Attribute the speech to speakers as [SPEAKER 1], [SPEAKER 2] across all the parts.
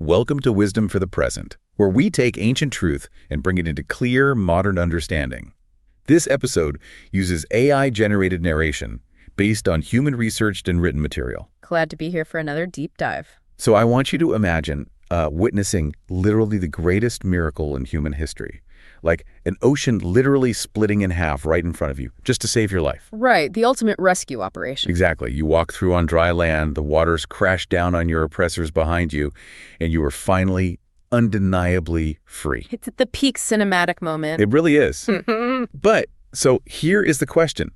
[SPEAKER 1] Welcome to Wisdom for the Present, where we take ancient truth and bring it into clear, modern understanding. This episode uses AI-generated narration based on human-researched and written material.
[SPEAKER 2] Glad to be here for another deep dive.
[SPEAKER 1] So I want you to imagine witnessing literally the greatest miracle in human history, like an ocean literally splitting in half right in front of you, just to save your life.
[SPEAKER 2] Right, the ultimate rescue operation.
[SPEAKER 1] Exactly. You walk through on dry land, the waters crash down on your oppressors behind you, and you are finally, undeniably free.
[SPEAKER 2] It's at the peak cinematic moment.
[SPEAKER 1] It really is. But, so here is the question.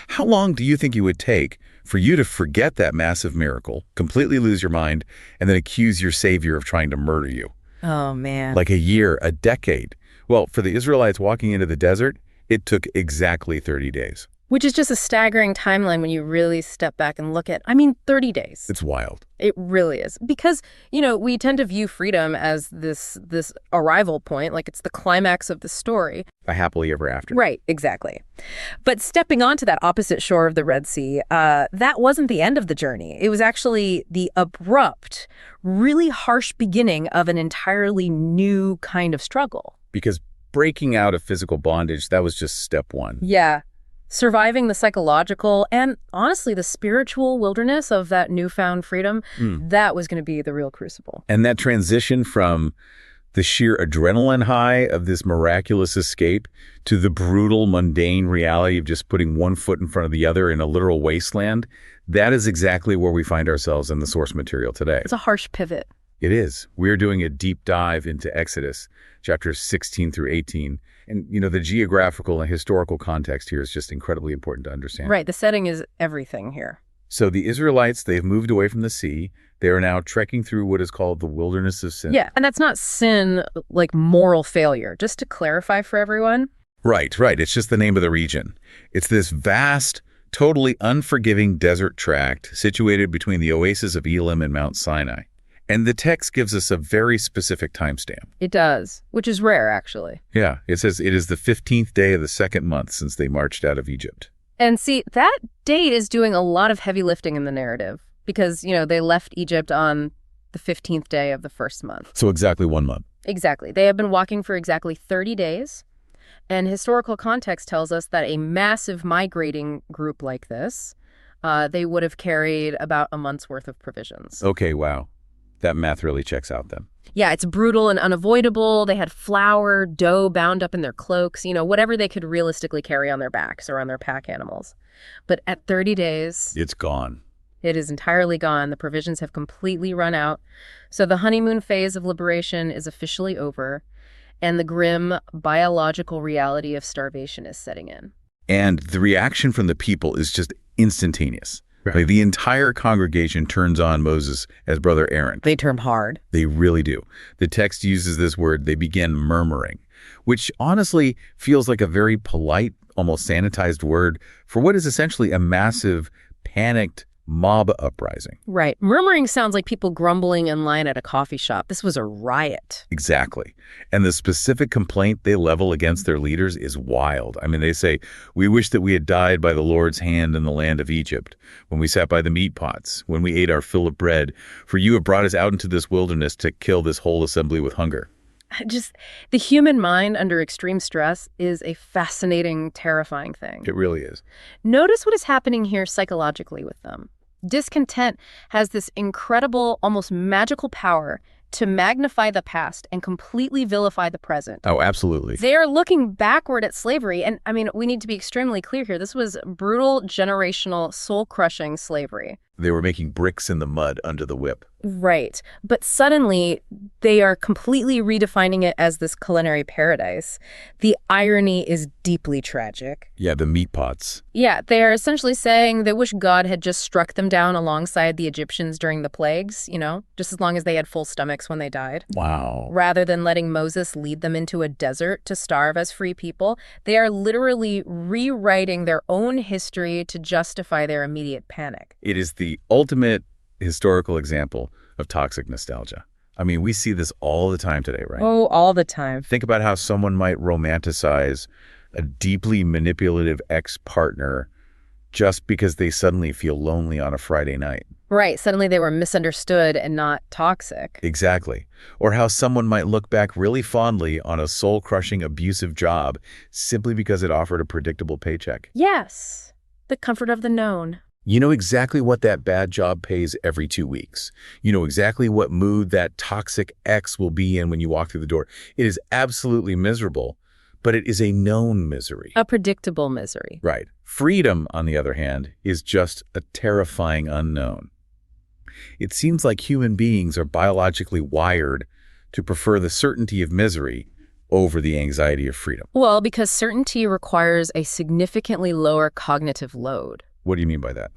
[SPEAKER 1] How long do you think it would take for you to forget that massive miracle, completely lose your mind, and then accuse your savior of trying to murder you?
[SPEAKER 2] Oh, man.
[SPEAKER 1] Like a year, a decade. Well, for the Israelites walking into the desert, it took exactly 30 days.
[SPEAKER 2] Which is just a staggering timeline when you really step back and look at, 30 days.
[SPEAKER 1] It's wild.
[SPEAKER 2] It really is. Because, we tend to view freedom as this arrival point, like it's the climax of the story.
[SPEAKER 1] A happily ever after.
[SPEAKER 2] Right, exactly. But stepping onto that opposite shore of the Red Sea, that wasn't the end of the journey. It was actually the abrupt, really harsh beginning of an entirely new kind of struggle.
[SPEAKER 1] Because breaking out of physical bondage, that was just step one.
[SPEAKER 2] Yeah. Surviving the psychological and, honestly, the spiritual wilderness of that newfound freedom, that was going to be the real crucible.
[SPEAKER 1] And that transition from the sheer adrenaline high of this miraculous escape to the brutal, mundane reality of just putting one foot in front of the other in a literal wasteland, that is exactly where we find ourselves in the source material today.
[SPEAKER 2] It's a harsh pivot.
[SPEAKER 1] It is. We're doing a deep dive into Exodus, chapters 16 through 18. And, the geographical and historical context here is just incredibly important to understand.
[SPEAKER 2] Right. The setting is everything here.
[SPEAKER 1] So the Israelites, they've moved away from the sea. They are now trekking through what is called the wilderness of sin.
[SPEAKER 2] Yeah. And that's not sin like moral failure. Just to clarify for everyone.
[SPEAKER 1] Right. It's just the name of the region. It's this vast, totally unforgiving desert tract situated between the oasis of Elim and Mount Sinai. And the text gives us a very specific timestamp.
[SPEAKER 2] It does, which is rare, actually.
[SPEAKER 1] Yeah, it says it is the 15th day of the second month since they marched out of Egypt.
[SPEAKER 2] And see, that date is doing a lot of heavy lifting in the narrative because, they left Egypt on the 15th day of the first month.
[SPEAKER 1] So exactly 1 month.
[SPEAKER 2] Exactly. They have been walking for exactly 30 days. And historical context tells us that a massive migrating group like this, they would have carried about a month's worth of provisions.
[SPEAKER 1] Okay, wow. That math really checks out then.
[SPEAKER 2] Yeah, it's brutal and unavoidable. They had flour, dough bound up in their cloaks, whatever they could realistically carry on their backs or on their pack animals. But at 30 days...
[SPEAKER 1] it's gone.
[SPEAKER 2] It is entirely gone. The provisions have completely run out. So the honeymoon phase of liberation is officially over, and the grim biological reality of starvation is setting in. And
[SPEAKER 1] the reaction from the people is just instantaneous.
[SPEAKER 2] Right.
[SPEAKER 1] Like the entire congregation turns on Moses as brother Aaron.
[SPEAKER 2] They turn hard.
[SPEAKER 1] They really do. The text uses this word, they begin murmuring, which honestly feels like a very polite, almost sanitized word for what is essentially a massive, panicked mob uprising.
[SPEAKER 2] Right. Murmuring sounds like people grumbling in line at a coffee shop. This was a riot.
[SPEAKER 1] Exactly. And the specific complaint they level against their leaders is wild. They say, "We wish that we had died by the Lord's hand in the land of Egypt, when we sat by the meat pots, when we ate our fill of bread, for you have brought us out into this wilderness to kill this whole assembly with hunger."
[SPEAKER 2] Just the human mind under extreme stress is a fascinating, terrifying thing.
[SPEAKER 1] It really is.
[SPEAKER 2] Notice what is happening here psychologically with them. Discontent has this incredible, almost magical power to magnify the past and completely vilify the present.
[SPEAKER 1] Oh, absolutely.
[SPEAKER 2] They are looking backward at slavery. And we need to be extremely clear here. This was brutal, generational, soul-crushing slavery.
[SPEAKER 1] They were making bricks in the mud under the whip.
[SPEAKER 2] Right. But suddenly, they are completely redefining it as this culinary paradise. The irony is deeply tragic.
[SPEAKER 1] Yeah, the meat pots.
[SPEAKER 2] Yeah, they are essentially saying they wish God had just struck them down alongside the Egyptians during the plagues, just as long as they had full stomachs when they died.
[SPEAKER 1] Wow.
[SPEAKER 2] Rather than letting Moses lead them into a desert to starve as free people, they are literally rewriting their own history to justify their immediate panic.
[SPEAKER 1] It is the ultimate historical example of toxic nostalgia. We see this all the time today, right?
[SPEAKER 2] Oh, all the time.
[SPEAKER 1] Think about how someone might romanticize a deeply manipulative ex-partner just because they suddenly feel lonely on a Friday night.
[SPEAKER 2] Right. Suddenly they were misunderstood and not toxic.
[SPEAKER 1] Exactly. Or how someone might look back really fondly on a soul-crushing, abusive job simply because it offered a predictable paycheck.
[SPEAKER 2] Yes. The comfort of the known.
[SPEAKER 1] You know exactly what that bad job pays every 2 weeks. You know exactly what mood that toxic ex will be in when you walk through the door. It is absolutely miserable, but it is a known misery.
[SPEAKER 2] A predictable misery.
[SPEAKER 1] Right. Freedom, on the other hand, is just a terrifying unknown. It seems like human beings are biologically wired to prefer the certainty of misery over the anxiety of freedom.
[SPEAKER 2] Well, because certainty requires a significantly lower cognitive load.
[SPEAKER 1] What do you mean by that?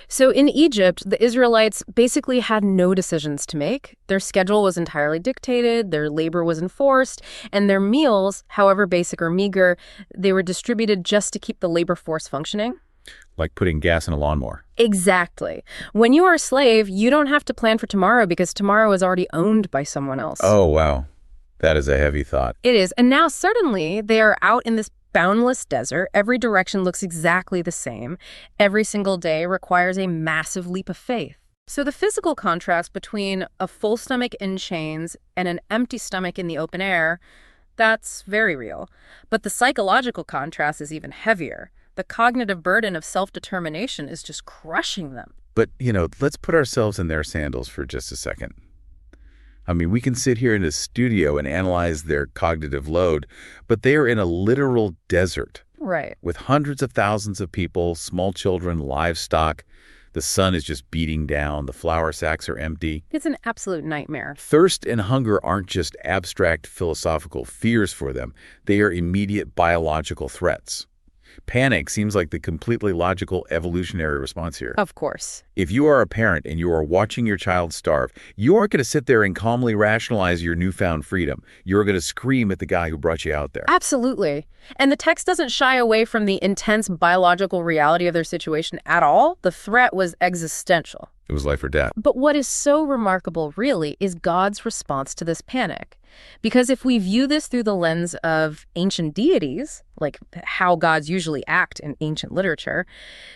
[SPEAKER 2] So in Egypt, the Israelites basically had no decisions to make. Their schedule was entirely dictated, their labor was enforced, and their meals, however basic or meager, they were distributed just to keep the labor force functioning.
[SPEAKER 1] Like putting gas in a lawnmower.
[SPEAKER 2] Exactly. When you are a slave, you don't have to plan for tomorrow because tomorrow is already owned by someone else.
[SPEAKER 1] Oh, wow. That is a heavy thought.
[SPEAKER 2] It is. And now suddenly they are out in this boundless desert. Every direction looks exactly the same. Every single day requires a massive leap of faith. So the physical contrast between a full stomach in chains and an empty stomach in the open air, that's very real. But the psychological contrast is even heavier. The cognitive burden of self-determination is just crushing them.
[SPEAKER 1] But, let's put ourselves in their sandals for just a second. I mean, we can sit here in a studio and analyze their cognitive load, but they are in a literal desert.
[SPEAKER 2] Right.
[SPEAKER 1] With hundreds of thousands of people, small children, livestock. The sun is just beating down. The flour sacks are empty.
[SPEAKER 2] It's an absolute nightmare.
[SPEAKER 1] Thirst and hunger aren't just abstract philosophical fears for them. They are immediate biological threats. Panic seems like the completely logical evolutionary response here.
[SPEAKER 2] Of course.
[SPEAKER 1] If you are a parent and you are watching your child starve, you aren't going to sit there and calmly rationalize your newfound freedom. You're going to scream at the guy who brought you out there.
[SPEAKER 2] Absolutely. And the text doesn't shy away from the intense biological reality of their situation at all. The threat was existential.
[SPEAKER 1] It was life or death.
[SPEAKER 2] But what is so remarkable, really, is God's response to this panic. Because if we view this through the lens of ancient deities, like how gods usually act in ancient literature,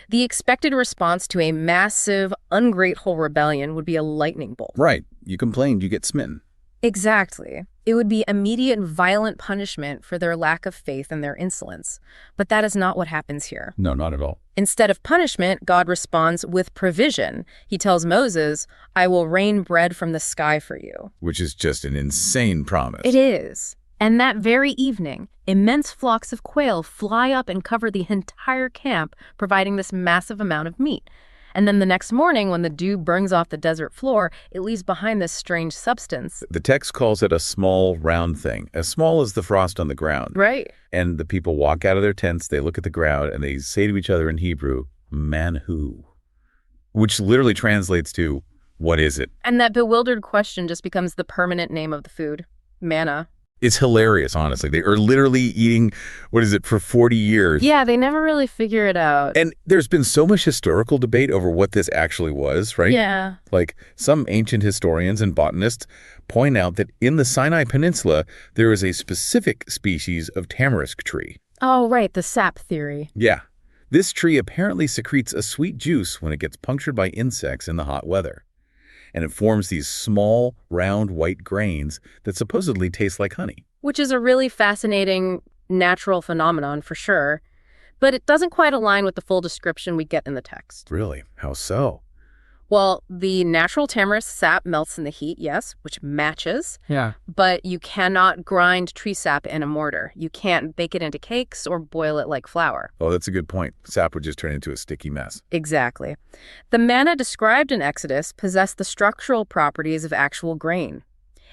[SPEAKER 2] the expected response to a massive, ungrateful rebellion would be a lightning bolt.
[SPEAKER 1] Right. You complained, you get smitten.
[SPEAKER 2] Exactly. It would be immediate and violent punishment for their lack of faith and their insolence. But that is not what happens here.
[SPEAKER 1] No, not at all.
[SPEAKER 2] Instead of punishment, God responds with provision. He tells Moses, I will rain bread from the sky for you.
[SPEAKER 1] Which is just an insane promise.
[SPEAKER 2] It is. And that very evening, immense flocks of quail fly up and cover the entire camp, providing this massive amount of meat. And then the next morning, when the dew burns off the desert floor, it leaves behind this strange substance.
[SPEAKER 1] The text calls it a small, round thing, as small as the frost on the ground.
[SPEAKER 2] Right.
[SPEAKER 1] And the people walk out of their tents, they look at the ground, and they say to each other in Hebrew, manhu, which literally translates to, what is it?
[SPEAKER 2] And that bewildered question just becomes the permanent name of the food, manna.
[SPEAKER 1] It's hilarious, honestly. They are literally eating, for 40 years.
[SPEAKER 2] Yeah, they never really figure it out.
[SPEAKER 1] And there's been so much historical debate over what this actually was, right?
[SPEAKER 2] Yeah.
[SPEAKER 1] Like some ancient historians and botanists point out that in the Sinai Peninsula, there is a specific species of tamarisk tree.
[SPEAKER 2] Oh, right, the sap theory.
[SPEAKER 1] Yeah. This tree apparently secretes a sweet juice when it gets punctured by insects in the hot weather. And it forms these small, round, white grains that supposedly taste like honey.
[SPEAKER 2] Which is a really fascinating natural phenomenon for sure, but it doesn't quite align with the full description we get in the text.
[SPEAKER 1] Really? How so?
[SPEAKER 2] Well, the natural tamarisk sap melts in the heat, yes, which matches.
[SPEAKER 1] Yeah.
[SPEAKER 2] But you cannot grind tree sap in a mortar. You can't bake it into cakes or boil it like flour.
[SPEAKER 1] Oh, that's a good point. Sap would just turn into a sticky mess.
[SPEAKER 2] Exactly. The manna described in Exodus possessed the structural properties of actual grain.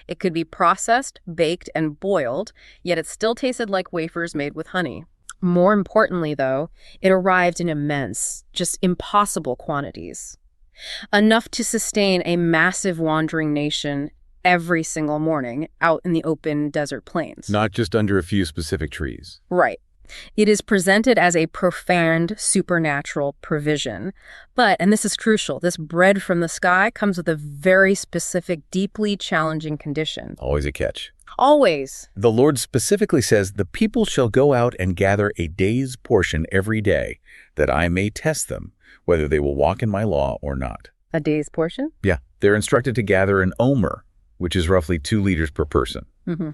[SPEAKER 2] It could be processed, baked, and boiled, yet it still tasted like wafers made with honey. More importantly, though, it arrived in immense, just impossible quantities. Enough to sustain a massive wandering nation every single morning out in the open desert plains.
[SPEAKER 1] Not just under a few specific trees.
[SPEAKER 2] Right. It is presented as a profound supernatural provision. But, and this is crucial, this bread from the sky comes with a very specific, deeply challenging condition.
[SPEAKER 1] Always a catch.
[SPEAKER 2] Always.
[SPEAKER 1] The Lord specifically says, the people shall go out and gather a day's portion every day, that I may test them, whether they will walk in my law or not.
[SPEAKER 2] A day's portion?
[SPEAKER 1] Yeah, they're instructed to gather an omer, which is roughly 2 liters per person.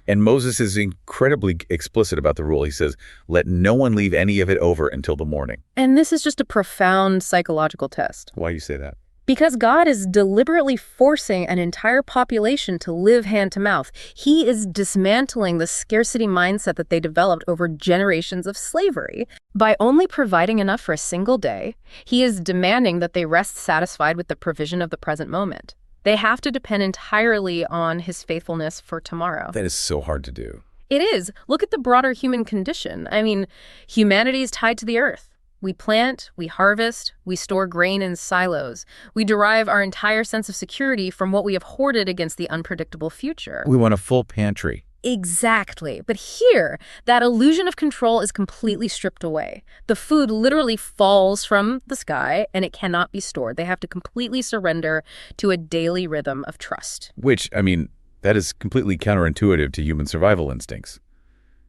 [SPEAKER 1] And Moses is incredibly explicit about the rule. He says, let no one leave any of it over until the morning.
[SPEAKER 2] And this is just a profound psychological test.
[SPEAKER 1] Why do you say that?
[SPEAKER 2] Because God is deliberately forcing an entire population to live hand to mouth. He is dismantling the scarcity mindset that they developed over generations of slavery. By only providing enough for a single day, he is demanding that they rest satisfied with the provision of the present moment. They have to depend entirely on his faithfulness for tomorrow.
[SPEAKER 1] That is so hard to do.
[SPEAKER 2] It is. Look at the broader human condition. I mean, humanity is tied to the earth. We plant, we harvest, we store grain in silos. We derive our entire sense of security from what we have hoarded against the unpredictable future.
[SPEAKER 1] We want a full pantry.
[SPEAKER 2] Exactly. But here, that illusion of control is completely stripped away. The food literally falls from the sky and it cannot be stored. They have to completely surrender to a daily rhythm of trust.
[SPEAKER 1] Which, I mean, that is completely counterintuitive to human survival instincts,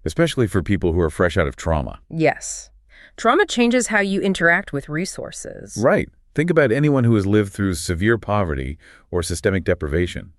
[SPEAKER 1] especially for people who are fresh out of trauma.
[SPEAKER 2] Yes. Trauma changes how you interact with resources.
[SPEAKER 1] Right. Think about anyone who has lived through severe poverty or systemic deprivation.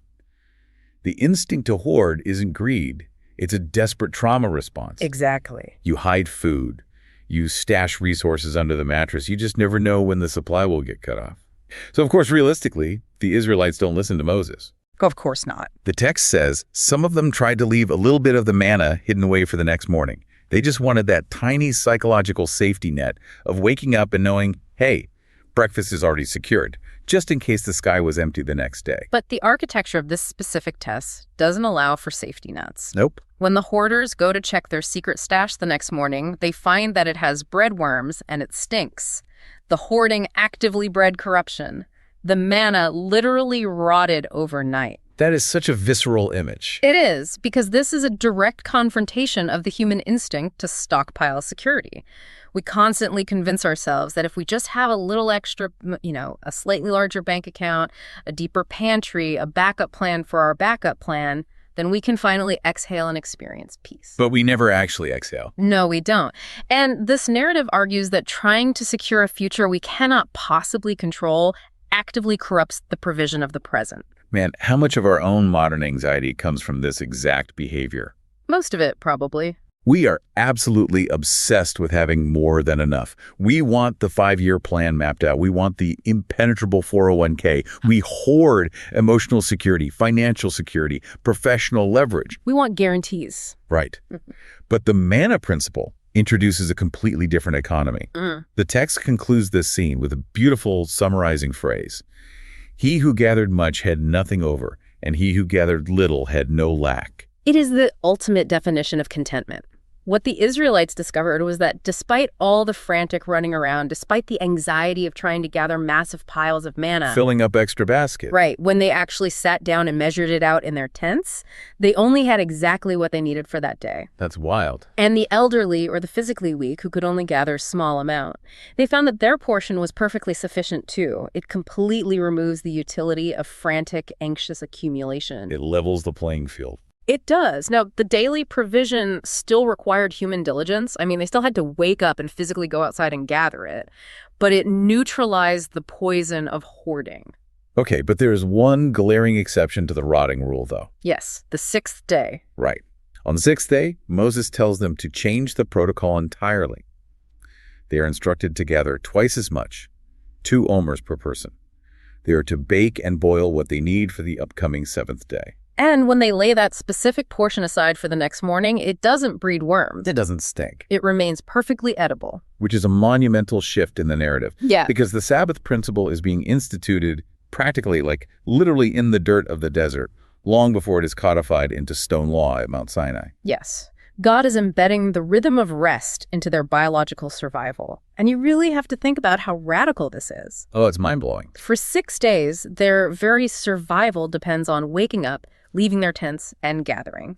[SPEAKER 1] The instinct to hoard isn't greed. It's a desperate trauma response.
[SPEAKER 2] Exactly.
[SPEAKER 1] You hide food. You stash resources under the mattress. You just never know when the supply will get cut off. So, of course, realistically, the Israelites don't listen to Moses.
[SPEAKER 2] Of course not.
[SPEAKER 1] The text says some of them tried to leave a little bit of the manna hidden away for the next morning. They just wanted that tiny psychological safety net of waking up and knowing, hey, breakfast is already secured, just in case the sky was empty the next day.
[SPEAKER 2] But the architecture of this specific test doesn't allow for safety nets.
[SPEAKER 1] Nope.
[SPEAKER 2] When the hoarders go to check their secret stash the next morning, they find that it has breadworms and it stinks. The hoarding actively bred corruption. The manna literally rotted overnight.
[SPEAKER 1] That is such a visceral image.
[SPEAKER 2] It is, because this is a direct confrontation of the human instinct to stockpile security. We constantly convince ourselves that if we just have a little extra, a slightly larger bank account, a deeper pantry, a backup plan for our backup plan, then we can finally exhale and experience peace.
[SPEAKER 1] But we never actually exhale.
[SPEAKER 2] No, we don't. And this narrative argues that trying to secure a future we cannot possibly control actively corrupts the provision of the present.
[SPEAKER 1] Man, how much of our own modern anxiety comes from this exact behavior?
[SPEAKER 2] Most of it, probably.
[SPEAKER 1] We are absolutely obsessed with having more than enough. We want the 5-year plan mapped out. We want the impenetrable 401k. We hoard emotional security, financial security, professional leverage.
[SPEAKER 2] We want guarantees.
[SPEAKER 1] Right. But the manna principle introduces a completely different economy. The text concludes this scene with a beautiful summarizing phrase. He who gathered much had nothing over, and he who gathered little had no lack.
[SPEAKER 2] It is the ultimate definition of contentment. What the Israelites discovered was that despite all the frantic running around, despite the anxiety of trying to gather massive piles of manna,
[SPEAKER 1] Filling up extra baskets.
[SPEAKER 2] right, when they actually sat down and measured it out in their tents, they only had exactly what they needed for that day.
[SPEAKER 1] That's wild.
[SPEAKER 2] And the elderly or the physically weak who could only gather a small amount, they found that their portion was perfectly sufficient too. It completely removes the utility of frantic, anxious accumulation.
[SPEAKER 1] It levels the playing field.
[SPEAKER 2] It does. Now, the daily provision still required human diligence. I mean, they still had to wake up and physically go outside and gather it, but it neutralized the poison of hoarding.
[SPEAKER 1] Okay, but there is one glaring exception to the rotting rule, though.
[SPEAKER 2] Yes, the 6th day.
[SPEAKER 1] Right. On the 6th day, Moses tells them to change the protocol entirely. They are instructed to gather twice as much, 2 omers per person. They are to bake and boil what they need for the upcoming 7th day.
[SPEAKER 2] And when they lay that specific portion aside for the next morning, it doesn't breed worms.
[SPEAKER 1] It doesn't stink.
[SPEAKER 2] It remains perfectly edible.
[SPEAKER 1] Which is a monumental shift in the narrative.
[SPEAKER 2] Yeah.
[SPEAKER 1] Because the Sabbath principle is being instituted practically, like literally in the dirt of the desert, long before it is codified into stone law at Mount Sinai.
[SPEAKER 2] Yes. God is embedding the rhythm of rest into their biological survival. And you really have to think about how radical this is.
[SPEAKER 1] Oh, it's mind-blowing.
[SPEAKER 2] For 6 days, their very survival depends on waking up, leaving their tents, and gathering.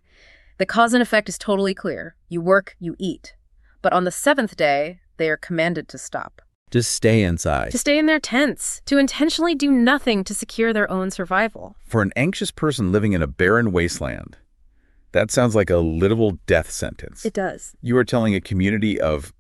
[SPEAKER 2] The cause and effect is totally clear. You work, you eat. But on the 7th day, they are commanded to stop.
[SPEAKER 3] Just stay inside.
[SPEAKER 2] To stay in their tents, to intentionally do nothing to secure their own survival.
[SPEAKER 1] For an anxious person living in a barren wasteland, that sounds like a literal death sentence.
[SPEAKER 2] It does.
[SPEAKER 1] You are telling a community of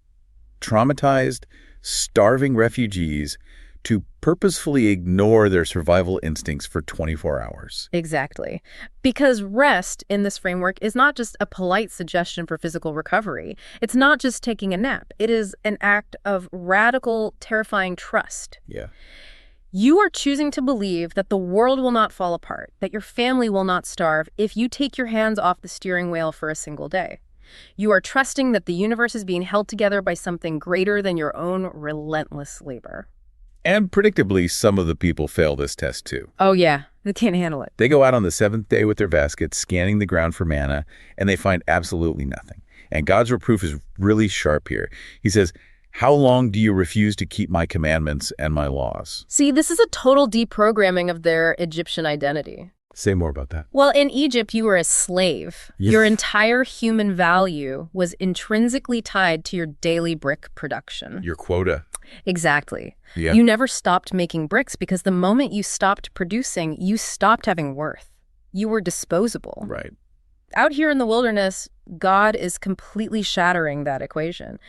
[SPEAKER 1] traumatized, starving refugees to purposefully ignore their survival instincts for 24 hours.
[SPEAKER 2] Exactly. Because rest in this framework is not just a polite suggestion for physical recovery. It's not just taking a nap. It is an act of radical, terrifying trust.
[SPEAKER 1] Yeah.
[SPEAKER 2] You are choosing to believe that the world will not fall apart, that your family will not starve if you take your hands off the steering wheel for a single day. You are trusting that the universe is being held together by something greater than your own relentless labor.
[SPEAKER 1] And predictably, some of the people fail this test too.
[SPEAKER 2] Oh yeah, they can't handle it.
[SPEAKER 1] They go out on the 7th day with their baskets, scanning the ground for manna, and they find absolutely nothing. And God's reproof is really sharp here. He says, "How long do you refuse to keep my commandments and my laws?"
[SPEAKER 2] See, this is a total deprogramming of their Egyptian identity.
[SPEAKER 1] Say more about that.
[SPEAKER 2] Well, in Egypt, you were a slave.
[SPEAKER 1] Yes.
[SPEAKER 2] Your entire human value was intrinsically tied to your daily brick production.
[SPEAKER 1] Your quota.
[SPEAKER 2] Exactly.
[SPEAKER 1] Yeah.
[SPEAKER 2] You never stopped making bricks because the moment you stopped producing, you stopped having worth. You were disposable.
[SPEAKER 1] Right.
[SPEAKER 2] Out here in the wilderness, God is completely shattering that equation.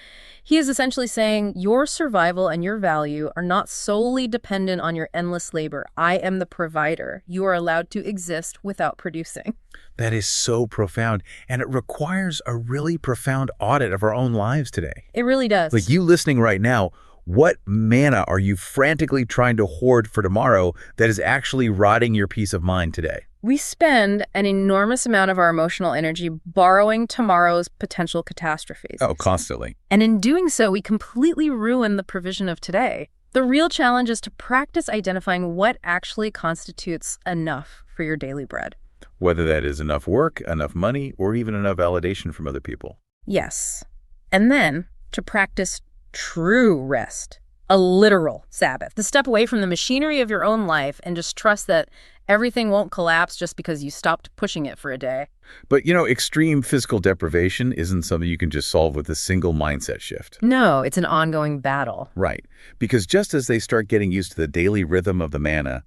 [SPEAKER 2] He is essentially saying your survival and your value are not solely dependent on your endless labor. I am the provider. You are allowed to exist without producing.
[SPEAKER 1] That is so profound, and it requires a really profound audit of our own lives today.
[SPEAKER 2] It really does.
[SPEAKER 1] Like you listening right now, what manna are you frantically trying to hoard for tomorrow that is actually rotting your peace of mind today?
[SPEAKER 2] We spend an enormous amount of our emotional energy borrowing tomorrow's potential catastrophes.
[SPEAKER 1] Oh, constantly.
[SPEAKER 2] And in doing so, we completely ruin the provision of today. The real challenge is to practice identifying what actually constitutes enough for your daily bread.
[SPEAKER 1] Whether that is enough work, enough money, or even enough validation from other people.
[SPEAKER 2] Yes. And then to practice true rest, a literal Sabbath, to step away from the machinery of your own life and just trust that everything won't collapse just because you stopped pushing it for a day.
[SPEAKER 1] But, extreme physical deprivation isn't something you can just solve with a single mindset shift.
[SPEAKER 2] No, it's an ongoing battle.
[SPEAKER 1] Right. Because just as they start getting used to the daily rhythm of the manna,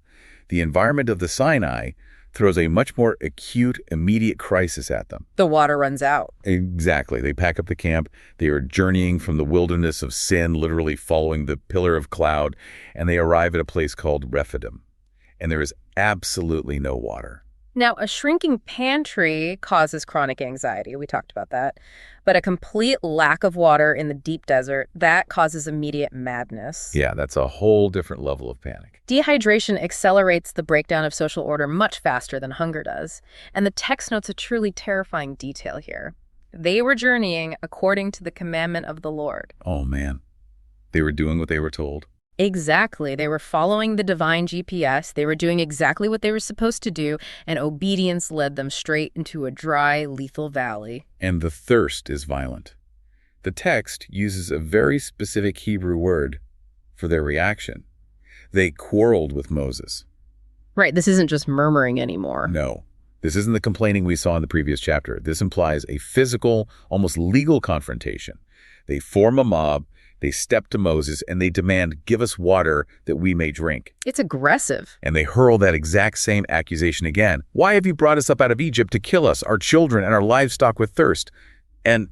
[SPEAKER 1] the environment of the Sinai throws a much more acute, immediate crisis at them.
[SPEAKER 2] The water runs out.
[SPEAKER 1] Exactly. They pack up the camp. They are journeying from the wilderness of sin, literally following the pillar of cloud, and they arrive at a place called Rephidim. And there is absolutely no water.
[SPEAKER 2] Now, a shrinking pantry causes chronic anxiety. We talked about that. But a complete lack of water in the deep desert, that causes immediate madness.
[SPEAKER 1] Yeah, that's a whole different level of panic.
[SPEAKER 2] Dehydration accelerates the breakdown of social order much faster than hunger does. And the text notes a truly terrifying detail here. They were journeying according to the commandment of the Lord.
[SPEAKER 1] Oh, man. They were doing what they were told.
[SPEAKER 2] Exactly. They were following the divine GPS. They were doing exactly what they were supposed to do, and obedience led them straight into a dry, lethal valley.
[SPEAKER 1] And the thirst is violent. The text uses a very specific Hebrew word for their reaction. They quarreled with Moses.
[SPEAKER 2] Right, this isn't just murmuring anymore.
[SPEAKER 1] No, this isn't the complaining we saw in the previous chapter. This implies a physical, almost legal confrontation. They form a mob. They step to Moses and they demand, "Give us water that we may drink."
[SPEAKER 2] It's aggressive.
[SPEAKER 1] And they hurl that exact same accusation again. "Why have you brought us up out of Egypt to kill us, our children, and our livestock with thirst?" And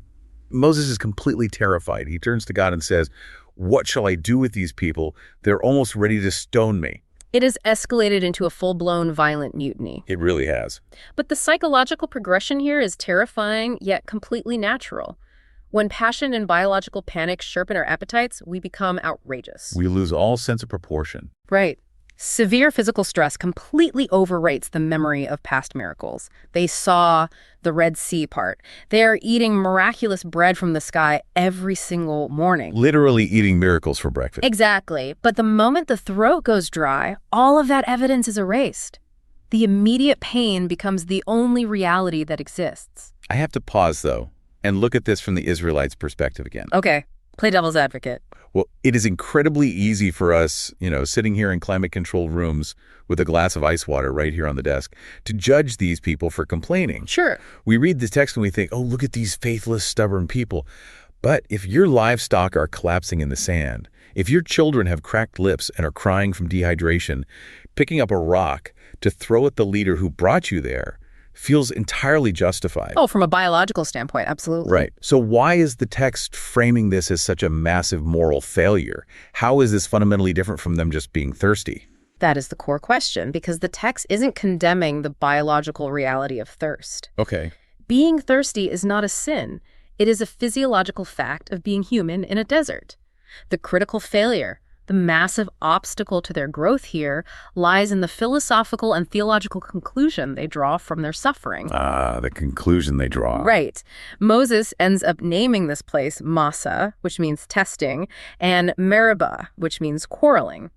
[SPEAKER 1] Moses is completely terrified. He turns to God and says, "What shall I do with these people? They're almost ready to stone me."
[SPEAKER 2] It has escalated into a full-blown violent mutiny.
[SPEAKER 1] It really has.
[SPEAKER 2] But the psychological progression here is terrifying, yet completely natural. When passion and biological panic sharpen our appetites, we become outrageous.
[SPEAKER 1] We lose all sense of proportion.
[SPEAKER 2] Right. Severe physical stress completely overrates the memory of past miracles. They saw the Red Sea part. They are eating miraculous bread from the sky every single morning.
[SPEAKER 1] Literally eating miracles for breakfast.
[SPEAKER 2] Exactly. But the moment the throat goes dry, all of that evidence is erased. The immediate pain becomes the only reality that exists.
[SPEAKER 1] I have to pause, though, and look at this from the Israelites' perspective again.
[SPEAKER 2] Okay, play devil's advocate.
[SPEAKER 1] Well, it is incredibly easy for us, sitting here in climate-controlled rooms with a glass of ice water right here on the desk, to judge these people for complaining.
[SPEAKER 2] Sure.
[SPEAKER 1] We read this text and we think, oh, look at these faithless, stubborn people. But if your livestock are collapsing in the sand, if your children have cracked lips and are crying from dehydration, picking up a rock to throw at the leader who brought you there feels entirely justified.
[SPEAKER 2] Oh, from a biological standpoint, absolutely.
[SPEAKER 1] Right. So why is the text framing this as such a massive moral failure? How is this fundamentally different from them just being thirsty?
[SPEAKER 2] That is the core question, because the text isn't condemning the biological reality of thirst.
[SPEAKER 1] Okay.
[SPEAKER 2] Being thirsty is not a sin. It is a physiological fact of being human in a desert. The critical failure, the massive obstacle to their growth here, lies in the philosophical and theological conclusion they draw from their suffering.
[SPEAKER 1] The conclusion they draw.
[SPEAKER 2] Right. Moses ends up naming this place Massa, which means testing, and Meribah, which means quarreling.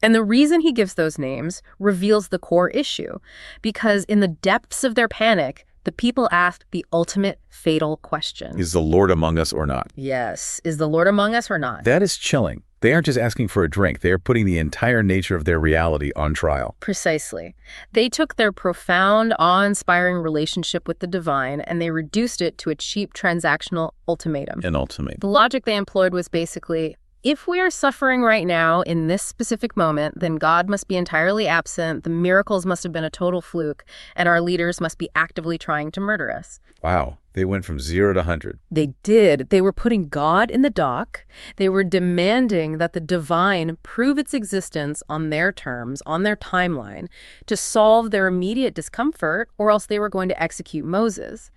[SPEAKER 2] And the reason he gives those names reveals the core issue, because in the depths of their panic, the people asked the ultimate fatal question.
[SPEAKER 1] Is the Lord among us or not?
[SPEAKER 2] Yes. Is the Lord among us or not?
[SPEAKER 1] That is chilling. They aren't just asking for a drink. They are putting the entire nature of their reality on trial.
[SPEAKER 2] Precisely. They took their profound, awe-inspiring relationship with the divine and they reduced it to a cheap transactional ultimatum.
[SPEAKER 1] An ultimatum.
[SPEAKER 2] The logic they employed was basically, if we are suffering right now in this specific moment, then God must be entirely absent, the miracles must have been a total fluke, and our leaders must be actively trying to murder us.
[SPEAKER 1] Wow. They went from 0 to 100.
[SPEAKER 2] They did. They were putting God in the dock. They were demanding that the divine prove its existence on their terms, on their timeline, to solve their immediate discomfort, or else they were going to execute Moses.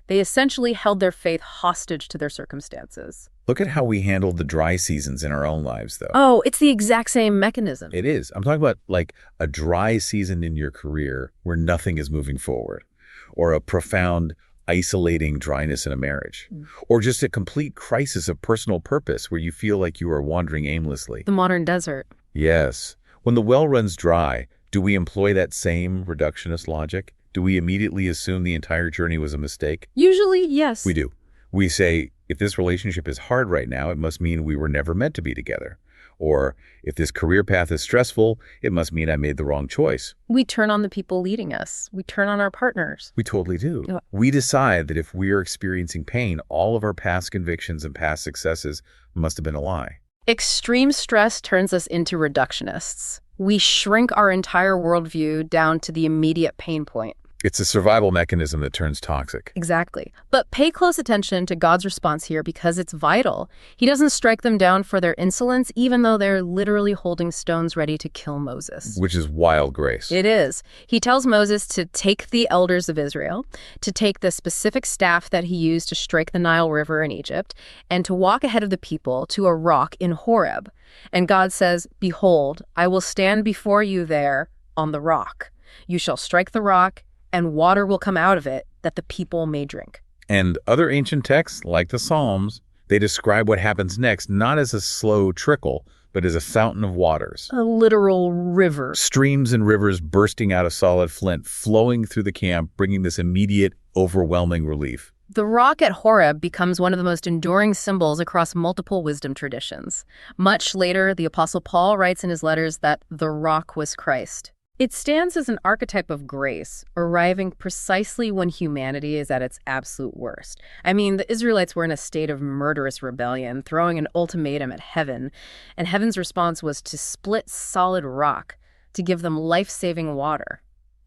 [SPEAKER 2] They essentially held their faith hostage to their circumstances.
[SPEAKER 1] Look at how we handled the dry seasons in our own lives, though.
[SPEAKER 2] Oh, it's the exact same mechanism.
[SPEAKER 1] It is. I'm talking about like a dry season in your career where nothing is moving forward, or a profound, isolating dryness in a marriage, or just a complete crisis of personal purpose where you feel like you are wandering aimlessly.
[SPEAKER 2] The modern desert.
[SPEAKER 1] Yes. When the well runs dry, do we employ that same reductionist logic? Do we immediately assume the entire journey was a mistake?
[SPEAKER 2] Usually, yes.
[SPEAKER 1] We do. We say, if this relationship is hard right now, it must mean we were never meant to be together. Or if this career path is stressful, it must mean I made the wrong choice.
[SPEAKER 2] We turn on the people leading us. We turn on our partners.
[SPEAKER 1] We totally do.
[SPEAKER 2] Yeah.
[SPEAKER 1] We decide that if we are experiencing pain, all of our past convictions and past successes must have been a lie.
[SPEAKER 2] Extreme stress turns us into reductionists. We shrink our entire worldview down to the immediate pain point.
[SPEAKER 1] It's a survival mechanism that turns toxic.
[SPEAKER 2] Exactly. But pay close attention to God's response here because it's vital. He doesn't strike them down for their insolence, even though they're literally holding stones ready to kill Moses.
[SPEAKER 1] Which is wild grace.
[SPEAKER 2] It is. He tells Moses to take the elders of Israel, to take the specific staff that he used to strike the Nile River in Egypt, and to walk ahead of the people to a rock in Horeb. And God says, "Behold, I will stand before you there on the rock. You shall strike the rock, and water will come out of it, that the people may drink."
[SPEAKER 1] And other ancient texts, like the Psalms, they describe what happens next not as a slow trickle, but as a fountain of waters.
[SPEAKER 2] A literal river.
[SPEAKER 1] Streams and rivers bursting out of solid flint, flowing through the camp, bringing this immediate, overwhelming relief.
[SPEAKER 2] The rock at Horeb becomes one of the most enduring symbols across multiple wisdom traditions. Much later, the Apostle Paul writes in his letters that the rock was Christ. It stands as an archetype of grace, arriving precisely when humanity is at its absolute worst. I mean, the Israelites were in a state of murderous rebellion, throwing an ultimatum at heaven, and heaven's response was to split solid rock to give them life-saving water.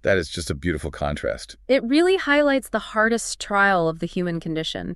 [SPEAKER 1] That is just a beautiful contrast.
[SPEAKER 2] It really highlights the hardest trial of the human condition,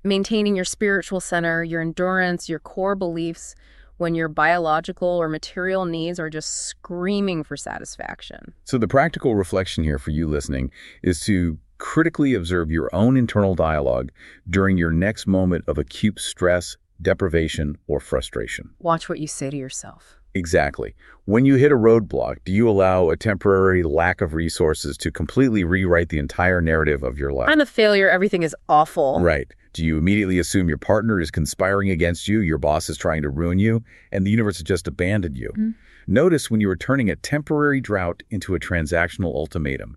[SPEAKER 2] maintaining your spiritual center, your endurance, your core beliefs, when your biological or material needs are just screaming for satisfaction.
[SPEAKER 1] So the practical reflection here for you listening is to critically observe your own internal dialogue during your next moment of acute stress, deprivation, or frustration.
[SPEAKER 2] Watch what you say to yourself.
[SPEAKER 1] Exactly. When you hit a roadblock, do you allow a temporary lack of resources to completely rewrite the entire narrative of your life?
[SPEAKER 2] I'm a failure. Everything is awful.
[SPEAKER 1] Right. Do you immediately assume your partner is conspiring against you, your boss is trying to ruin you, and the universe has just abandoned you? Notice when you are turning a temporary drought into a transactional ultimatum.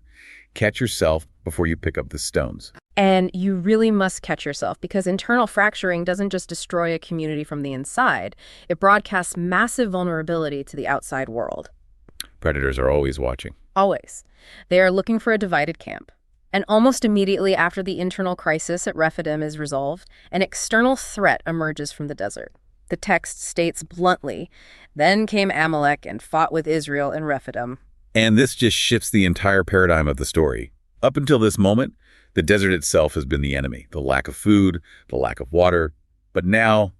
[SPEAKER 1] Catch yourself before you pick up the stones.
[SPEAKER 2] And you really must catch yourself, because internal fracturing doesn't just destroy a community from the inside. It broadcasts massive vulnerability to the outside world.
[SPEAKER 1] Predators are always watching.
[SPEAKER 2] Always. They are looking for a divided camp. And almost immediately after the internal crisis at Rephidim is resolved, an external threat emerges from the desert. The text states bluntly, "Then came Amalek and fought with Israel in Rephidim."
[SPEAKER 1] And this just shifts the entire paradigm of the story. Up until this moment, the desert itself has been the enemy, the lack of food, the lack of water. But now,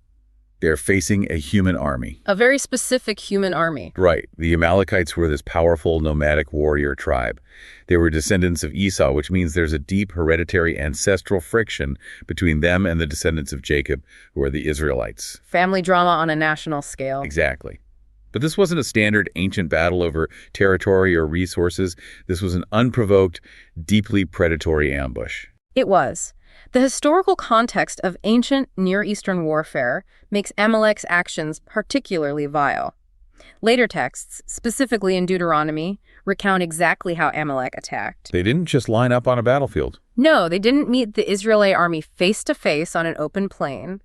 [SPEAKER 1] they're facing a human army.
[SPEAKER 2] A very specific human army.
[SPEAKER 1] Right. The Amalekites were this powerful nomadic warrior tribe. They were descendants of Esau, which means there's a deep hereditary ancestral friction between them and the descendants of Jacob, who are the Israelites.
[SPEAKER 2] Family drama on a national scale.
[SPEAKER 1] Exactly. But this wasn't a standard ancient battle over territory or resources. This was an unprovoked, deeply predatory ambush.
[SPEAKER 2] It was. The historical context of ancient Near Eastern warfare makes Amalek's actions particularly vile. Later texts, specifically in Deuteronomy, recount exactly how Amalek attacked.
[SPEAKER 1] They didn't just line up on a battlefield.
[SPEAKER 2] No, they didn't meet the Israelite army face to face on an open plain.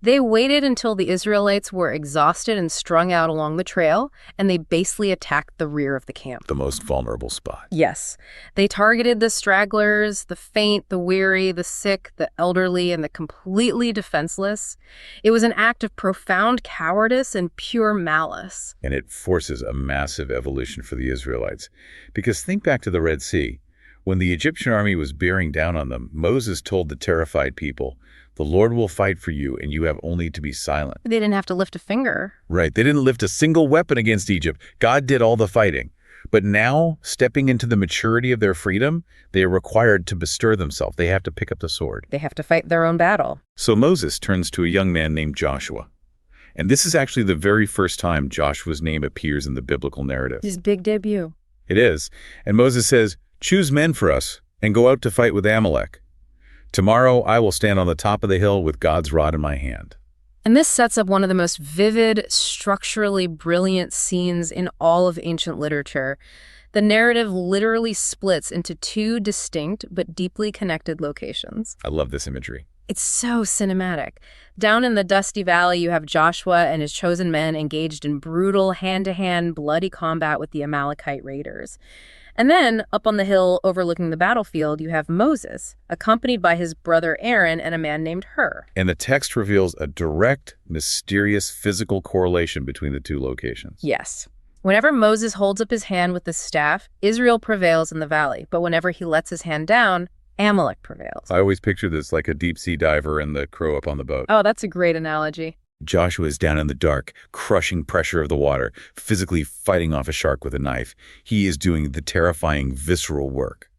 [SPEAKER 2] They waited until the Israelites were exhausted and strung out along the trail, and they basically attacked the rear of the camp.
[SPEAKER 1] The most vulnerable spot.
[SPEAKER 2] Yes. They targeted the stragglers, the faint, the weary, the sick, the elderly, and the completely defenseless. It was an act of profound cowardice and pure malice.
[SPEAKER 1] And it forces a massive evolution for the Israelites. Because think back to the Red Sea. When the Egyptian army was bearing down on them, Moses told the terrified people, "The Lord will fight for you, and you have only to be silent."
[SPEAKER 2] They didn't have to lift a finger.
[SPEAKER 1] Right. They didn't lift a single weapon against Egypt. God did all the fighting. But now, stepping into the maturity of their freedom, they are required to bestir themselves. They have to pick up the sword.
[SPEAKER 2] They have to fight their own battle.
[SPEAKER 1] So Moses turns to a young man named Joshua. And this is actually the very first time Joshua's name appears in the biblical narrative.
[SPEAKER 2] His big debut.
[SPEAKER 1] It is. And Moses says, "Choose men for us and go out to fight with Amalek. Tomorrow I will stand on the top of the hill with God's rod in my hand."
[SPEAKER 2] And this sets up one of the most vivid, structurally brilliant scenes in all of ancient literature. The narrative literally splits into two distinct but deeply connected locations.
[SPEAKER 1] I love this imagery.
[SPEAKER 2] It's so cinematic. Down in the dusty valley, you have Joshua and his chosen men engaged in brutal, hand-to-hand, bloody combat with the Amalekite raiders. And then, up on the hill overlooking the battlefield, you have Moses, accompanied by his brother Aaron and a man named Hur.
[SPEAKER 1] And the text reveals a direct, mysterious physical correlation between the two locations.
[SPEAKER 2] Yes. Whenever Moses holds up his hand with the staff, Israel prevails in the valley. But whenever he lets his hand down, Amalek prevails.
[SPEAKER 1] I always picture this like a deep-sea diver and the crow up on the boat.
[SPEAKER 2] Oh, that's a great analogy.
[SPEAKER 1] Joshua is down in the dark, crushing pressure of the water, physically fighting off a shark with a knife. He is doing the terrifying, visceral work.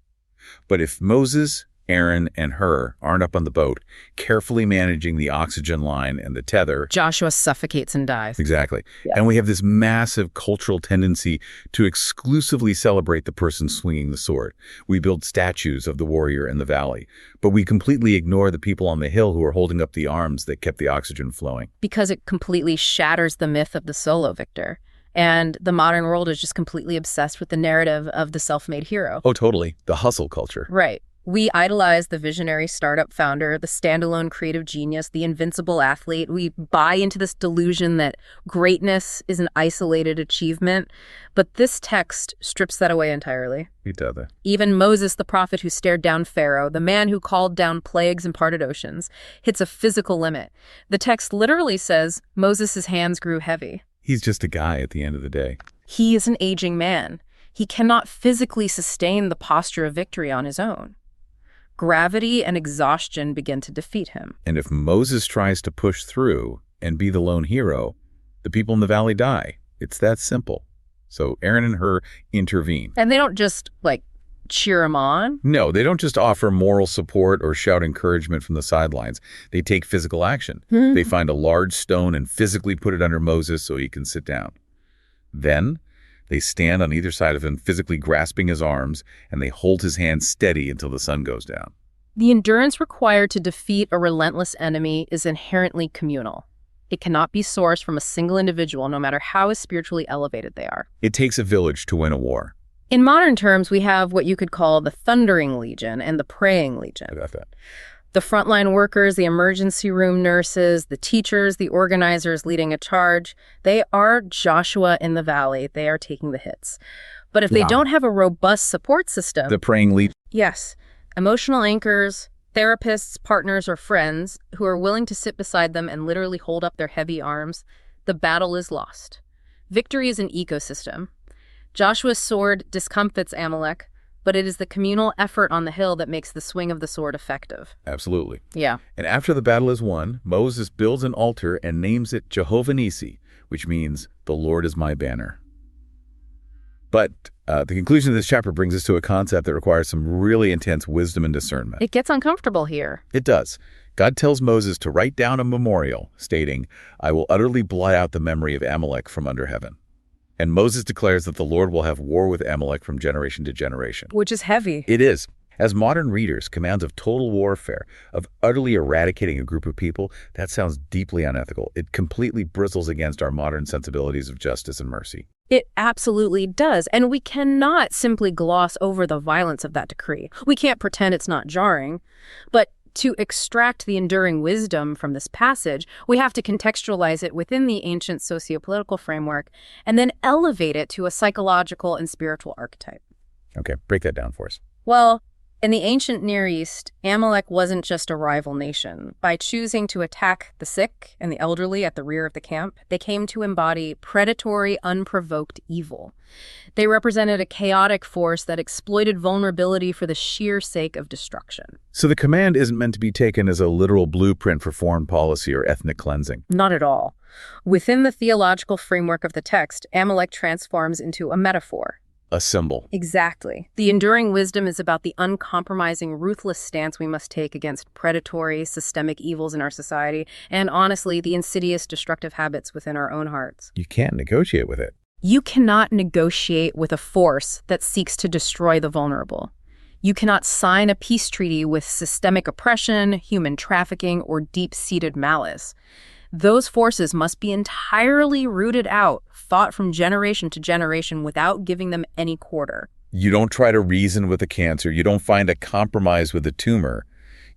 [SPEAKER 1] But if Moses, Aaron, and Hur aren't up on the boat, carefully managing the oxygen line and the tether,
[SPEAKER 2] Joshua suffocates and dies.
[SPEAKER 1] Exactly.
[SPEAKER 2] Yeah.
[SPEAKER 1] And we have this massive cultural tendency to exclusively celebrate the person swinging the sword. We build statues of the warrior in the valley, but we completely ignore the people on the hill who are holding up the arms that kept the oxygen flowing.
[SPEAKER 2] Because it completely shatters the myth of the solo victor. And the modern world is just completely obsessed with the narrative of the self-made hero.
[SPEAKER 1] Oh, totally. The hustle culture.
[SPEAKER 2] Right. We idolize the visionary startup founder, the standalone creative genius, the invincible athlete. We buy into this delusion that greatness is an isolated achievement. But this text strips that away entirely. Even Moses, the prophet who stared down Pharaoh, the man who called down plagues and parted oceans, hits a physical limit. The text literally says Moses' hands grew heavy.
[SPEAKER 1] He's just a guy at the end of the day.
[SPEAKER 2] He is an aging man. He cannot physically sustain the posture of victory on his own. Gravity and exhaustion begin to defeat him.
[SPEAKER 1] And if Moses tries to push through and be the lone hero, the people in the valley die. It's that simple. So Aaron and Hur intervene.
[SPEAKER 2] And they don't just, cheer him on.
[SPEAKER 1] No, they don't just offer moral support or shout encouragement from the sidelines. They take physical action. They find a large stone and physically put it under Moses so he can sit down. Then they stand on either side of him, physically grasping his arms, and they hold his hand steady until the sun goes down.
[SPEAKER 2] The endurance required to defeat a relentless enemy is inherently communal. It cannot be sourced from a single individual, no matter how spiritually elevated they are.
[SPEAKER 1] It takes a village to win a war.
[SPEAKER 2] In modern terms, we have what you could call the Thundering Legion and the Praying Legion.
[SPEAKER 1] I got that.
[SPEAKER 2] The frontline workers, the emergency room nurses, the teachers, the organizers leading a charge, they are Joshua in the valley. They are taking the hits. But if they don't have a robust support system...
[SPEAKER 1] The praying lead.
[SPEAKER 2] Yes. Emotional anchors, therapists, partners, or friends who are willing to sit beside them and literally hold up their heavy arms, the battle is lost. Victory is an ecosystem. Joshua's sword discomfits Amalek, but it is the communal effort on the hill that makes the swing of the sword effective.
[SPEAKER 1] Absolutely.
[SPEAKER 2] Yeah.
[SPEAKER 1] And after the battle is won, Moses builds an altar and names it Jehovah Nissi, which means the Lord is my banner. But the conclusion of this chapter brings us to a concept that requires some really intense wisdom and discernment.
[SPEAKER 2] It gets uncomfortable here.
[SPEAKER 1] It does. God tells Moses to write down a memorial stating, I will utterly blot out the memory of Amalek from under heaven. And Moses declares that the Lord will have war with Amalek from generation to generation.
[SPEAKER 2] Which is heavy.
[SPEAKER 1] It is. As modern readers, commands of total warfare, of utterly eradicating a group of people, that sounds deeply unethical. It completely bristles against our modern sensibilities of justice and mercy.
[SPEAKER 2] It absolutely does, and we cannot simply gloss over the violence of that decree. We can't pretend it's not jarring, but to extract the enduring wisdom from this passage, we have to contextualize it within the ancient sociopolitical framework and then elevate it to a psychological and spiritual archetype.
[SPEAKER 1] Okay, break that down for us.
[SPEAKER 2] Well, in the ancient Near East, Amalek wasn't just a rival nation. By choosing to attack the sick and the elderly at the rear of the camp, they came to embody predatory, unprovoked evil. They represented a chaotic force that exploited vulnerability for the sheer sake of destruction.
[SPEAKER 1] So the command isn't meant to be taken as a literal blueprint for foreign policy or ethnic cleansing.
[SPEAKER 2] Not at all. Within the theological framework of the text, Amalek transforms into a metaphor.
[SPEAKER 1] A symbol.
[SPEAKER 2] Exactly. The enduring wisdom is about the uncompromising, ruthless stance we must take against predatory, systemic evils in our society, and honestly, the insidious, destructive habits within our own hearts.
[SPEAKER 1] You can't negotiate with it.
[SPEAKER 2] You cannot negotiate with a force that seeks to destroy the vulnerable. You cannot sign a peace treaty with systemic oppression, human trafficking, or deep-seated malice. Those forces must be entirely rooted out, fought from generation to generation without giving them any quarter.
[SPEAKER 1] You don't try to reason with the cancer. You don't find a compromise with the tumor.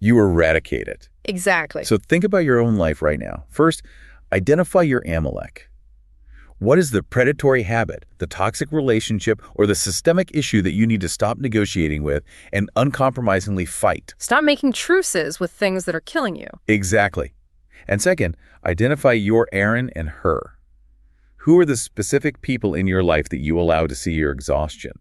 [SPEAKER 1] You eradicate it.
[SPEAKER 2] Exactly.
[SPEAKER 1] So think about your own life right now. First, identify your Amalek. What is the predatory habit, the toxic relationship, or the systemic issue that you need to stop negotiating with and uncompromisingly fight?
[SPEAKER 2] Stop making truces with things that are killing you.
[SPEAKER 1] Exactly. And second, identify your Aaron and her. Who are the specific people in your life that you allow to see your exhaustion?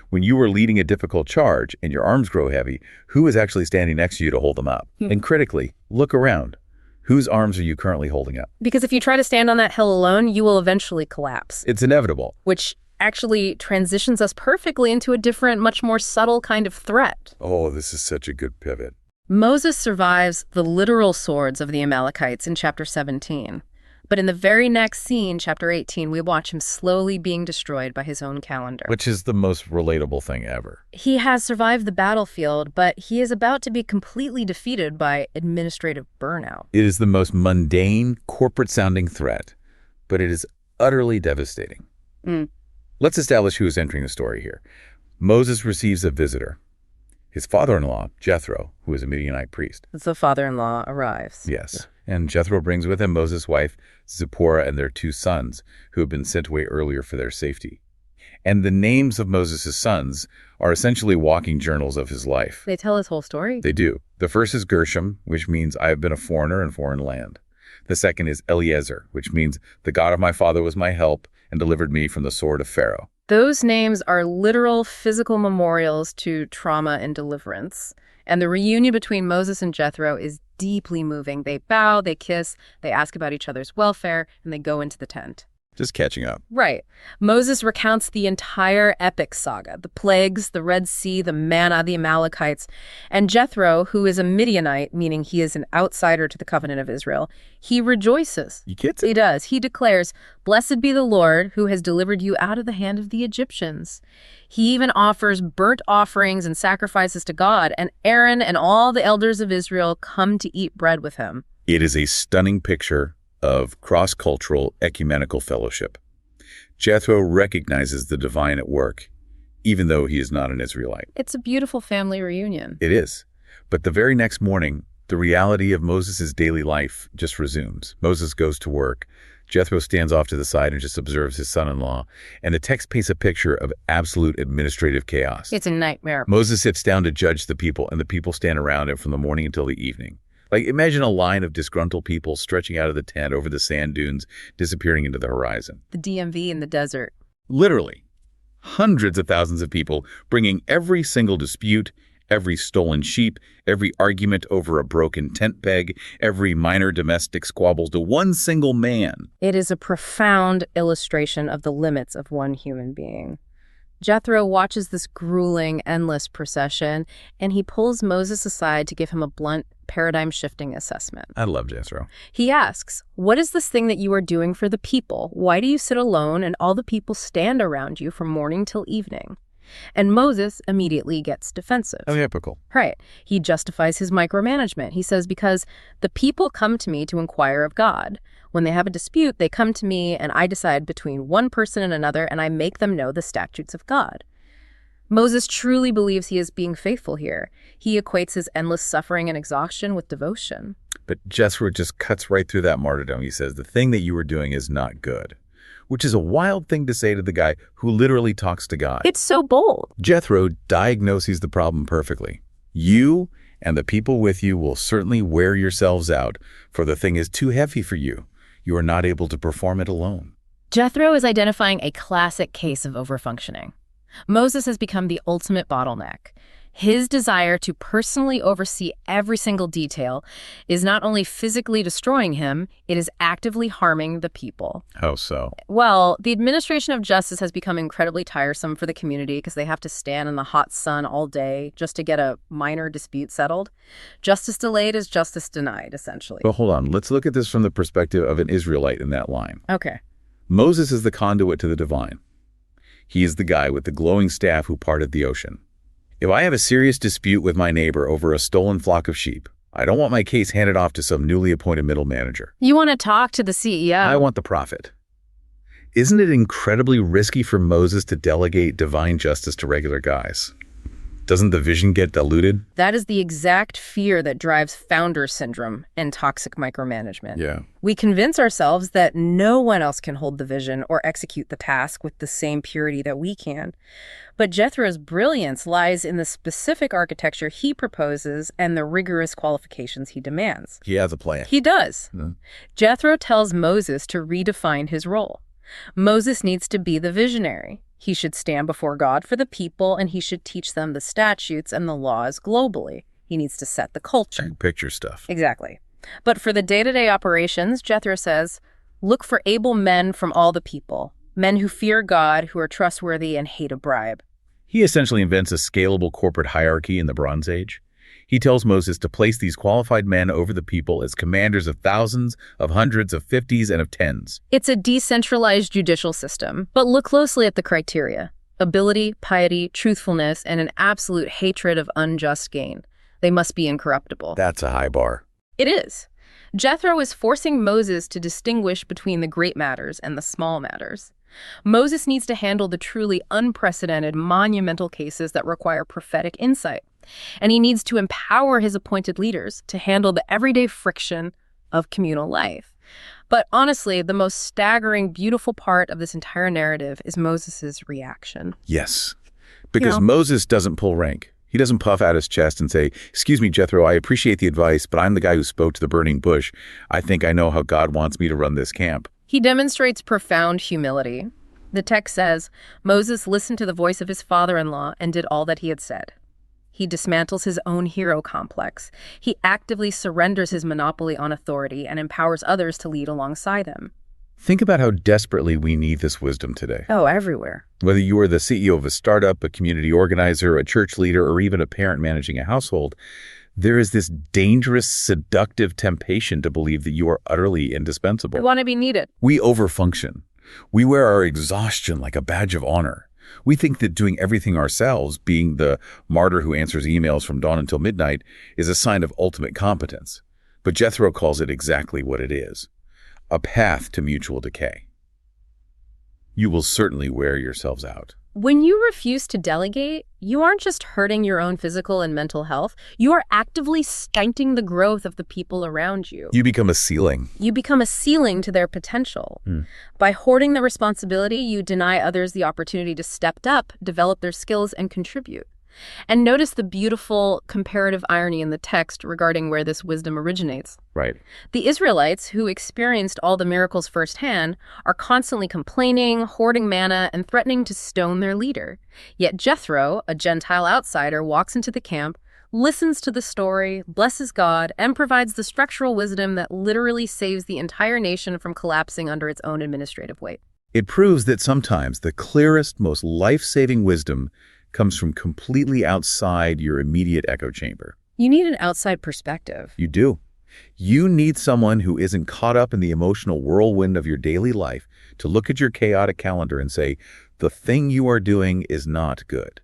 [SPEAKER 1] When you are leading a difficult charge and your arms grow heavy, who is actually standing next to you to hold them up? And critically, look around. Whose arms are you currently holding up?
[SPEAKER 2] Because if you try to stand on that hill alone, you will eventually collapse.
[SPEAKER 1] It's inevitable.
[SPEAKER 2] Which actually transitions us perfectly into a different, much more subtle kind of threat.
[SPEAKER 1] Oh, this is such a good pivot.
[SPEAKER 2] Moses survives the literal swords of the Amalekites in chapter 17. But in the very next scene, chapter 18, we watch him slowly being destroyed by his own calendar.
[SPEAKER 1] Which is the most relatable thing ever.
[SPEAKER 2] He has survived the battlefield, but he is about to be completely defeated by administrative burnout.
[SPEAKER 1] It is the most mundane, corporate-sounding threat, but it is utterly devastating. Let's establish who is entering the story here. Moses receives a visitor. His father-in-law, Jethro, who is a Midianite priest.
[SPEAKER 2] The father-in-law arrives.
[SPEAKER 1] Yes. And Jethro brings with him Moses' wife, Zipporah, and their 2 sons, who had been sent away earlier for their safety. And the names of Moses' sons are essentially walking journals of his life.
[SPEAKER 2] They tell his whole story?
[SPEAKER 1] They do. The first is Gershom, which means I have been a foreigner in foreign land. The second is Eliezer, which means the God of my father was my help and delivered me from the sword of Pharaoh.
[SPEAKER 2] Those names are literal physical memorials to trauma and deliverance. And the reunion between Moses and Jethro is deeply moving. They bow, they kiss, they ask about each other's welfare, and they go into the tent.
[SPEAKER 1] Just catching up.
[SPEAKER 2] Right. Moses recounts the entire epic saga, the plagues, the Red Sea, the manna, the Amalekites. And Jethro, who is a Midianite, meaning he is an outsider to the covenant of Israel, he rejoices.
[SPEAKER 1] He gets it.
[SPEAKER 2] He does. He declares, "Blessed be the Lord who has delivered you out of the hand of the Egyptians." He even offers burnt offerings and sacrifices to God, and Aaron and all the elders of Israel come to eat bread with him.
[SPEAKER 1] It is a stunning picture of cross-cultural ecumenical fellowship. Jethro recognizes the divine at work, even though he is not an Israelite.
[SPEAKER 2] It's a beautiful family reunion.
[SPEAKER 1] It is. But the very next morning, the reality of Moses' daily life just resumes. Moses goes to work. Jethro stands off to the side and just observes his son-in-law. And the text paints a picture of absolute administrative chaos.
[SPEAKER 2] It's a nightmare.
[SPEAKER 1] Moses sits down to judge the people, and the people stand around him from the morning until the evening. Like, imagine a line of disgruntled people stretching out of the tent over the sand dunes, disappearing into the horizon.
[SPEAKER 2] The DMV in the desert.
[SPEAKER 1] Literally. Hundreds of thousands of people bringing every single dispute, every stolen sheep, every argument over a broken tent peg, every minor domestic squabble to one single man.
[SPEAKER 2] It is a profound illustration of the limits of one human being. Jethro watches this grueling, endless procession, and he pulls Moses aside to give him a blunt, paradigm-shifting assessment.
[SPEAKER 1] I love Jethro.
[SPEAKER 2] He asks, "What is this thing that you are doing for the people? Why do you sit alone and all the people stand around you from morning till evening?" And Moses immediately gets defensive.
[SPEAKER 1] How typical.
[SPEAKER 2] Right. He justifies his micromanagement. He says, because the people come to me to inquire of God. When they have a dispute, they come to me and I decide between one person and another and I make them know the statutes of God. Moses truly believes he is being faithful here. He equates his endless suffering and exhaustion with devotion.
[SPEAKER 1] But Jethro just cuts right through that martyrdom. He says, the thing that you are doing is not good, which is a wild thing to say to the guy who literally talks to God.
[SPEAKER 2] It's so bold.
[SPEAKER 1] Jethro diagnoses the problem perfectly. You and the people with you will certainly wear yourselves out, for the thing is too heavy for you. You are not able to perform it alone.
[SPEAKER 2] Jethro is identifying a classic case of overfunctioning. Moses has become the ultimate bottleneck. His desire to personally oversee every single detail is not only physically destroying him, it is actively harming the people.
[SPEAKER 1] How so?
[SPEAKER 2] Well, the administration of justice has become incredibly tiresome for the community because they have to stand in the hot sun all day just to get a minor dispute settled. Justice delayed is justice denied, essentially.
[SPEAKER 1] But hold on, let's look at this from the perspective of an Israelite in that line.
[SPEAKER 2] Okay.
[SPEAKER 1] Moses is the conduit to the divine. He is the guy with the glowing staff who parted the ocean. If I have a serious dispute with my neighbor over a stolen flock of sheep, I don't want my case handed off to some newly appointed middle manager.
[SPEAKER 2] You want to talk to the CEO.
[SPEAKER 1] I want the prophet. Isn't it incredibly risky for Moses to delegate divine justice to regular guys? Doesn't the vision get diluted?
[SPEAKER 2] That is the exact fear that drives founder syndrome and toxic micromanagement.
[SPEAKER 1] Yeah.
[SPEAKER 2] We convince ourselves that no one else can hold the vision or execute the task with the same purity that we can. But Jethro's brilliance lies in the specific architecture he proposes and the rigorous qualifications he demands.
[SPEAKER 1] He has a plan.
[SPEAKER 2] He does.
[SPEAKER 1] Mm.
[SPEAKER 2] Jethro tells Moses to redefine his role. Moses needs to be the visionary. He should stand before God for the people, and he should teach them the statutes and the laws globally. He needs to set the culture.
[SPEAKER 1] Big picture stuff.
[SPEAKER 2] Exactly. But for the day-to-day operations, Jethro says, look for able men from all the people, men who fear God, who are trustworthy and hate a bribe.
[SPEAKER 1] He essentially invents a scalable corporate hierarchy in the Bronze Age. He tells Moses to place these qualified men over the people as commanders of thousands, of hundreds, of fifties, and of tens.
[SPEAKER 2] It's a decentralized judicial system, but look closely at the criteria: ability, piety, truthfulness, and an absolute hatred of unjust gain. They must be incorruptible.
[SPEAKER 1] That's a high bar.
[SPEAKER 2] It is. Jethro is forcing Moses to distinguish between the great matters and the small matters. Moses needs to handle the truly unprecedented, monumental cases that require prophetic insight. And he needs to empower his appointed leaders to handle the everyday friction of communal life. But honestly, the most staggering, beautiful part of this entire narrative is Moses' reaction.
[SPEAKER 1] Yes, because Moses doesn't pull rank. He doesn't puff out his chest and say, excuse me, Jethro, I appreciate the advice, but I'm the guy who spoke to the burning bush. I think I know how God wants me to run this camp.
[SPEAKER 2] He demonstrates profound humility. The text says, Moses listened to the voice of his father-in-law and did all that he had said. He dismantles his own hero complex. He actively surrenders his monopoly on authority and empowers others to lead alongside him.
[SPEAKER 1] Think about how desperately we need this wisdom today.
[SPEAKER 2] Oh, everywhere.
[SPEAKER 1] Whether you are the CEO of a startup, a community organizer, a church leader, or even a parent managing a household, there is this dangerous, seductive temptation to believe that you are utterly indispensable.
[SPEAKER 2] We want to be needed.
[SPEAKER 1] We overfunction. We wear our exhaustion like a badge of honor. We think that doing everything ourselves, being the martyr who answers emails from dawn until midnight, is a sign of ultimate competence. But Jethro calls it exactly what it is: a path to mutual decay. You will certainly wear yourselves out.
[SPEAKER 2] When you refuse to delegate, you aren't just hurting your own physical and mental health. You are actively stunting the growth of the people around you.
[SPEAKER 1] You become a ceiling.
[SPEAKER 2] You become a ceiling to their potential. By hoarding the responsibility, you deny others the opportunity to step up, develop their skills, and contribute. And notice the beautiful comparative irony in the text regarding where this wisdom originates.
[SPEAKER 1] Right.
[SPEAKER 2] The Israelites, who experienced all the miracles firsthand, are constantly complaining, hoarding manna, and threatening to stone their leader. Yet Jethro, a Gentile outsider, walks into the camp, listens to the story, blesses God, and provides the structural wisdom that literally saves the entire nation from collapsing under its own administrative weight.
[SPEAKER 1] It proves that sometimes the clearest, most life-saving wisdom comes from completely outside your immediate echo chamber.
[SPEAKER 2] You need an outside perspective.
[SPEAKER 1] You do. You need someone who isn't caught up in the emotional whirlwind of your daily life to look at your chaotic calendar and say, the thing you are doing is not good.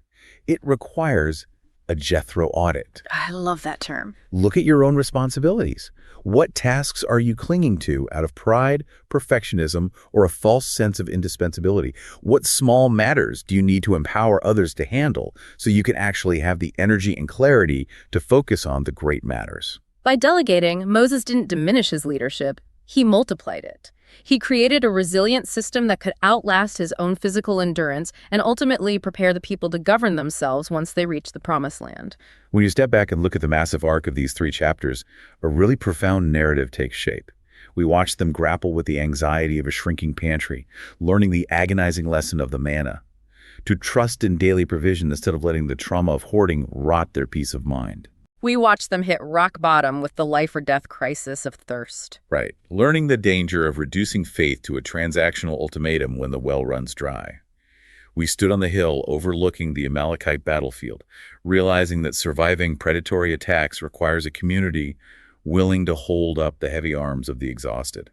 [SPEAKER 1] It requires a Jethro audit.
[SPEAKER 2] I love that term.
[SPEAKER 1] Look at your own responsibilities. What tasks are you clinging to out of pride, perfectionism, or a false sense of indispensability? What small matters do you need to empower others to handle so you can actually have the energy and clarity to focus on the great matters?
[SPEAKER 2] By delegating, Moses didn't diminish his leadership. He multiplied it. He created a resilient system that could outlast his own physical endurance and ultimately prepare the people to govern themselves once they reached the promised land.
[SPEAKER 1] When you step back and look at the massive arc of these 3 chapters, a really profound narrative takes shape. We watch them grapple with the anxiety of a shrinking pantry, learning the agonizing lesson of the manna, to trust in daily provision instead of letting the trauma of hoarding rot their peace of mind.
[SPEAKER 2] We watch them hit rock bottom with the life or death crisis of thirst.
[SPEAKER 1] Right. Learning the danger of reducing faith to a transactional ultimatum when the well runs dry. We stood on the hill overlooking the Amalekite battlefield, realizing that surviving predatory attacks requires a community willing to hold up the heavy arms of the exhausted.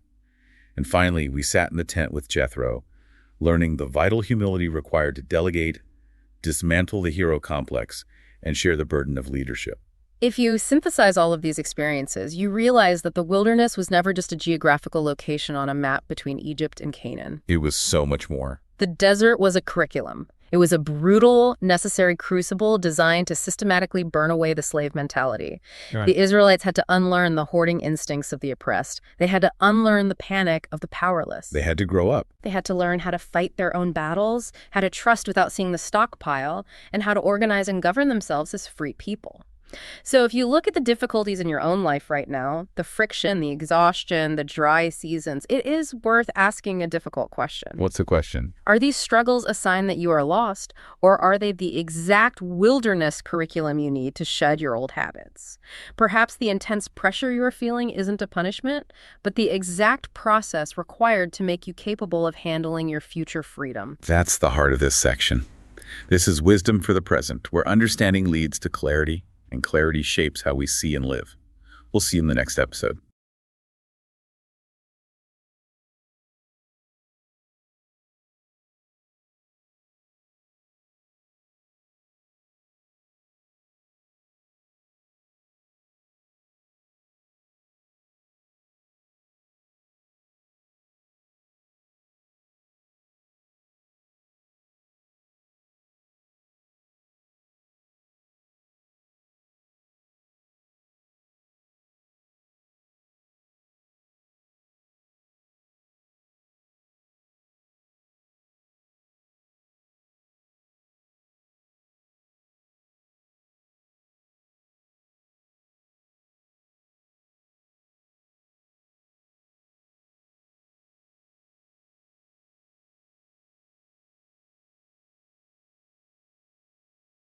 [SPEAKER 1] And finally, we sat in the tent with Jethro, learning the vital humility required to delegate, dismantle the hero complex, and share the burden of leadership.
[SPEAKER 2] If you synthesize all of these experiences, you realize that the wilderness was never just a geographical location on a map between Egypt and Canaan.
[SPEAKER 1] It was so much more.
[SPEAKER 2] The desert was a curriculum. It was a brutal, necessary crucible designed to systematically burn away the slave mentality.
[SPEAKER 3] Right.
[SPEAKER 2] The Israelites had to unlearn the hoarding instincts of the oppressed. They had to unlearn the panic of the powerless.
[SPEAKER 1] They had to grow up.
[SPEAKER 2] They had to learn how to fight their own battles, how to trust without seeing the stockpile, and how to organize and govern themselves as free people. So if you look at the difficulties in your own life right now, the friction, the exhaustion, the dry seasons, it is worth asking a difficult question.
[SPEAKER 1] What's the question?
[SPEAKER 2] Are these struggles a sign that you are lost, or are they the exact wilderness curriculum you need to shed your old habits? Perhaps the intense pressure you are feeling isn't a punishment, but the exact process required to make you capable of handling your future freedom.
[SPEAKER 1] That's the heart of this section. This is wisdom for the present, where understanding leads to clarity, and clarity shapes how we see and live. We'll see you in the next episode.